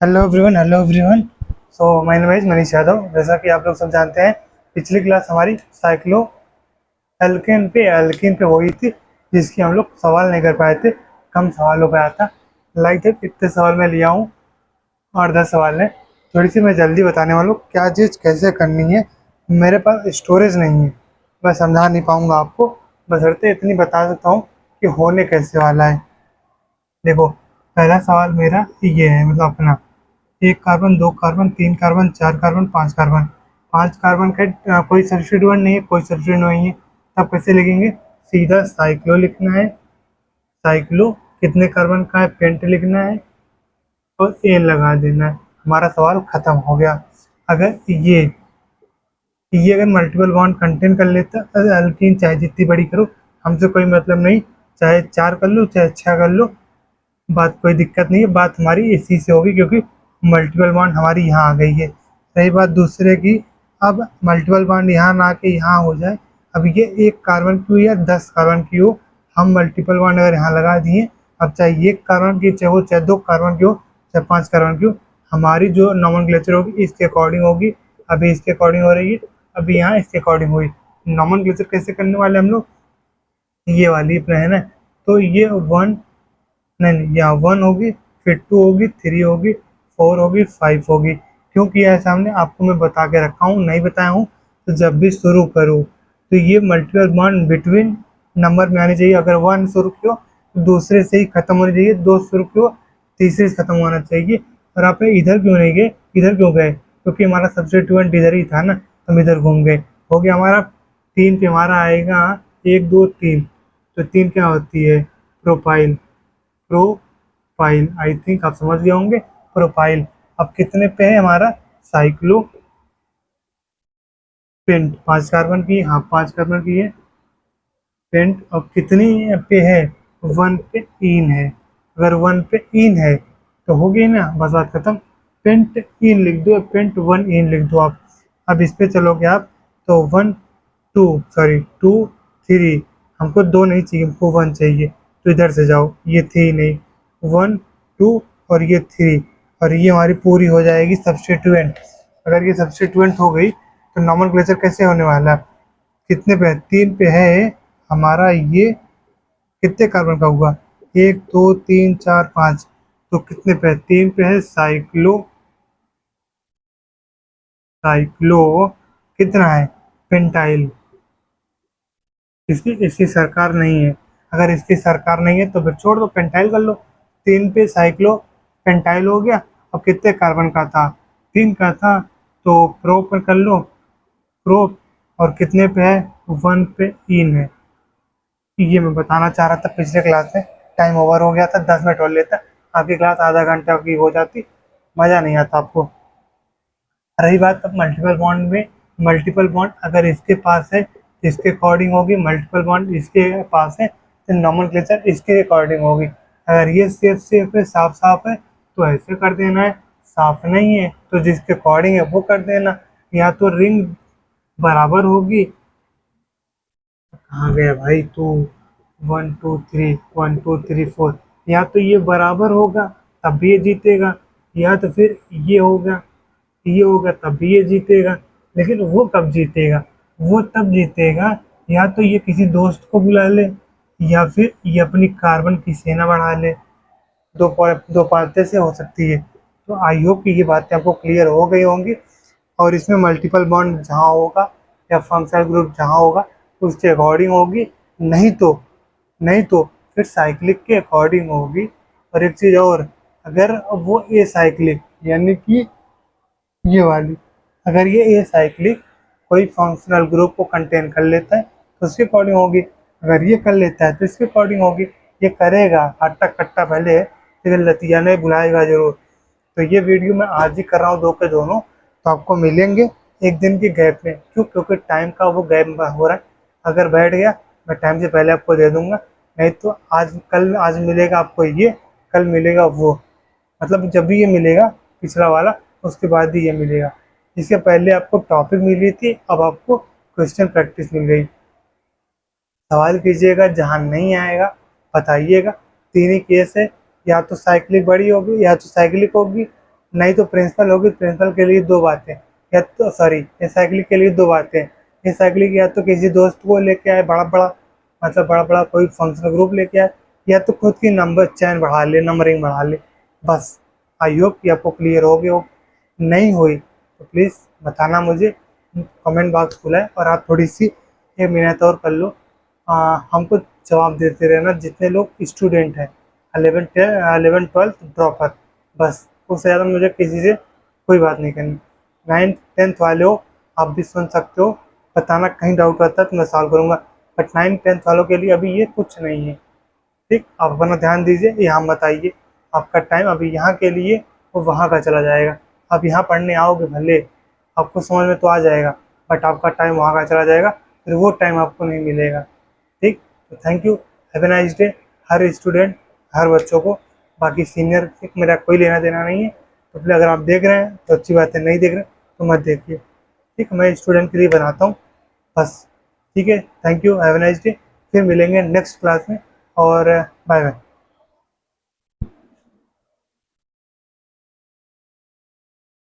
Hello everyone. So my name is Manish Yadav. जैसा कि आप लोग सब जानते हैं, पिछली क्लास हमारी साइक्लो एल्केन पे हुई थी, जिसकी हम लोग सवाल नहीं कर पाए थे। कम सवालों पे आया था। लाइक दैट इतने सवाल मैं लिया हूँ, 8-10 सवाल है। थोड़ी सी मैं जल्दी बताने वाला हूँ क्या चीज़ कैसे करनी है। मेरे पास स्टोरेज नहीं है, मैं समझा नहीं पाऊँगा आपको। बशर्ते इतनी बता सकता हूँ कि होने कैसे वाला है। देखो, पहला सवाल मेरा ये है, मतलब अपना एक कार्बन, दो कार्बन, तीन कार्बन, चार कार्बन, पांच कार्बन। पांच कार्बन का कोई सब्स्टिट्यूएंट नहीं है, कोई सब्स्टिट्यूएंट नहीं है। तब कैसे लिखेंगे? सीधा साइक्लो लिखना है। साइक्लो कितने कार्बन का है, पेंट लिखना है और एन लगा देना है। हमारा सवाल खत्म हो गया। अगर ये अगर मल्टीपल बॉन्ड कंटेन कर लेता, अल्कीन चाहे जितनी बड़ी करो, हमसे कोई मतलब नहीं। चाहे 4 कर लो, चाहे 6 कर लो, बात कोई दिक्कत नहीं है। बात हमारी इसी से होगी, क्योंकि मल्टीपल बॉन्ड हमारी यहाँ आ गई है। रही बात दूसरे की, अब मल्टीपल बॉन्ड यहाँ ना आके यहाँ हो जाए। अब ये एक कार्बन की हो या 10 कार्बन की हो, हम मल्टीपल बॉन्ड अगर यहाँ लगा दिए, अब चाहे एक कार्बन की चाहे हो, चाहे 2 कार्बन की हो, चाहे 5 कार्बन की हो, हमारी जो नॉमेनक्लेचर होगी इसके अकॉर्डिंग होगी। अभी इसके अकॉर्डिंग हो रही है, अभी यहाँ इसके अकॉर्डिंग हुई। नॉमेनक्लेचर कैसे करने वाले हम लोग? ये वाली अपना है ना, तो ये वन, नहीं, यहाँ 1 होगी, फिर 2 होगी, 3 होगी, 4 होगी, 5 होगी। क्यों किया है सामने आपको मैं बता के रखा हूँ, नहीं बताया हूँ तो जब भी शुरू करूँ तो ये मल्टीपल बॉन्ड बिटवीन नंबर में आनी चाहिए। अगर 1 शुरू किया तो दूसरे से ही खत्म होनी चाहिए, 2 शुरू किया तीसरे से खत्म होना चाहिए। और आप इधर क्यों नहीं गए, इधर क्यों गए? क्योंकि हमारा सब्स्टिट्यूएंट इधर ही था ना, हम इधर घूम गए। हो गया हमारा 3 पे हमारा आएगा 1 2 3। तो 3 क्या होती है? प्रोपाइल। प्रोपाइल, आई थिंक आप समझ गए होंगे। प्रोपाइल। अब कितने पे है हमारा? साइक्लो पेंट 5 कार्बन की, हाँ 5 कार्बन की है पेंट। अब कितनी पे है? 1 पे इन है। अगर 1 पे इन है तो हो गई ना, बस बात खत्म। पेंट इन लिख दो, पेंट 1 इन लिख दो आप। अब इस पे चलोगे आप तो 1 2 सॉरी 2 3, हमको 2 नहीं चाहिए, हमको 1 चाहिए। तो इधर से जाओ, ये थी नहीं, 1 2 और ये 3, और ये हमारी पूरी हो जाएगी सब्स्टिट्यूएंट। अगर ये सब्स्टिट्यूएंट हो गई तो नॉमेनक्लेचर कैसे होने वाला है? कितने पे है? 3 पे है हमारा ये। कितने कार्बन का हुआ? 1 2 3 4 5। तो कितने पे है? 3 पे है साइक्लो। साइक्लो कितना है? पेंटाइल। इसकी सरकार नहीं है। अगर इसकी सरकार नहीं है तो फिर छोड़ दो, पेंटाइल कर लो। 3 पे साइक्लो पेंटाइल हो गया। अब कितने कार्बन का था? 3 का था, तो प्रो पर कर लो, प्रो। और कितने पे है? 1 पे इन है। ये मैं बताना चाह रहा था पिछले क्लास में, टाइम ओवर हो गया था, 10 मिनट और लेता। आपकी क्लास आधा घंटा की हो जाती, मज़ा नहीं आता आपको। रही बात अब मल्टीपल बॉन्ड में, मल्टीपल बॉन्ड अगर इसके पास है तो इसके अकॉर्डिंग होगी, मल्टीपल बॉन्ड इसके पास है तो नॉमेनक्लेचर इसके अकॉर्डिंग होगी। अगर ये सेफ सेफ है, साफ साफ है, तो ऐसे कर देना है। साफ नहीं है तो जिसके अकॉर्डिंग है वो कर देना। या तो रिंग बराबर होगी, कहाँ गया भाई तू? 1 2 3 1 2 3 4। या तो ये बराबर होगा तब भी ये जीतेगा, या तो फिर ये होगा तब भी ये जीतेगा। लेकिन वो कब जीतेगा? वो तब जीतेगा या तो ये किसी दोस्त को बुला ले, या फिर ये अपनी कार्बन की सेना बढ़ा ले। दो बातें से हो सकती है। तो आई होप कि ये बातें आपको क्लियर हो गई होंगी। और इसमें मल्टीपल बॉन्ड जहाँ होगा या फंक्शनल ग्रुप जहाँ होगा उसके अकॉर्डिंग होगी। नहीं तो नहीं तो फिर साइक्लिक के अकॉर्डिंग होगी। और एक चीज़ और, अगर वो ए साइक्लिक यानी कि ये वाली, अगर ये ए साइक्लिक कोई फंक्शनल ग्रुप को कंटेन कर लेता है तो उसके अकॉर्डिंग होगी। अगर ये कर लेता है तो इसके अकॉर्डिंग होगी। ये करेगा हट्टा कट्टा पहले, लेकिन लतिया ने बुलाएगा जरूर। तो ये वीडियो मैं आज ही कर रहा हूँ, दो के दोनों। तो आपको मिलेंगे एक दिन के गैप में। क्यों? क्योंकि टाइम का वो गैप हो रहा है। अगर बैठ गया मैं टाइम से पहले आपको दे दूंगा, नहीं तो आज मिलेगा आपको ये, कल मिलेगा वो। मतलब जब भी ये मिलेगा पिछला वाला, उसके बाद ही ये मिलेगा। इसके पहले आपको टॉपिक मिली थी, अब आपको क्वेश्चन प्रैक्टिस मिल गई। सवाल कीजिएगा, जहाँ नहीं आएगा बताइएगा। तीन ही केस है, या तो साइक्लिक बड़ी होगी या तो साइक्लिक होगी, नहीं तो प्रिंसिपल होगी, प्रिंसिपल के लिए दो बातें, या तो सॉरी एसाइक्लिक के लिए दो बातें, एसाइक्लिक या तो किसी दोस्त को लेके आए बड़ा बड़ा, मतलब बड़ा बड़ा कोई फंक्शनल ग्रुप लेके आए, या तो खुद की नंबर चैन बढ़ा ले, नंबरिंग बढ़ा ले, बस। आई होप कि आपको क्लियर हो गया हो। नहीं हुई तो प्लीज़ बताना मुझे, कमेंट बॉक्स खुला है, और आप थोड़ी सी एक मेहनत और कर लो। हमको जवाब देते रहना जितने लोग स्टूडेंट हैं, 11 12 ड्रॉपर, बस। उससे ज़्यादा मुझे किसी से कोई बात नहीं करनी। 9th 10th वाले हो, आप भी सुन सकते हो, बताना कहीं डाउट आता है तो मैं सॉल्व करूँगा, बट 9th 10th वालों के लिए अभी ये कुछ नहीं है। ठीक, आप अपना ध्यान दीजिए, यहाँ मत आइए, आपका टाइम अभी यहाँ के लिए और वहाँ का चला जाएगा। आप यहाँ पढ़ने आओगे भले, आपको समझ में तो आ जाएगा, बट आपका टाइम वहाँ का चला जाएगा, फिर वो टाइम आपको नहीं मिलेगा। ठीक, तो thank you, have a nice day. हर स्टूडेंट, हर बच्चों को, बाकी सीनियर से मेरा कोई लेना देना नहीं है, तो फिर अगर आप देख रहे हैं तो अच्छी बात है, नहीं देख रहे तो मत देखिए। ठीक, मैं स्टूडेंट के लिए बनाता हूँ, बस। ठीक है, thank you, have a nice day. फिर मिलेंगे नेक्स्ट क्लास में, और बाय बाय।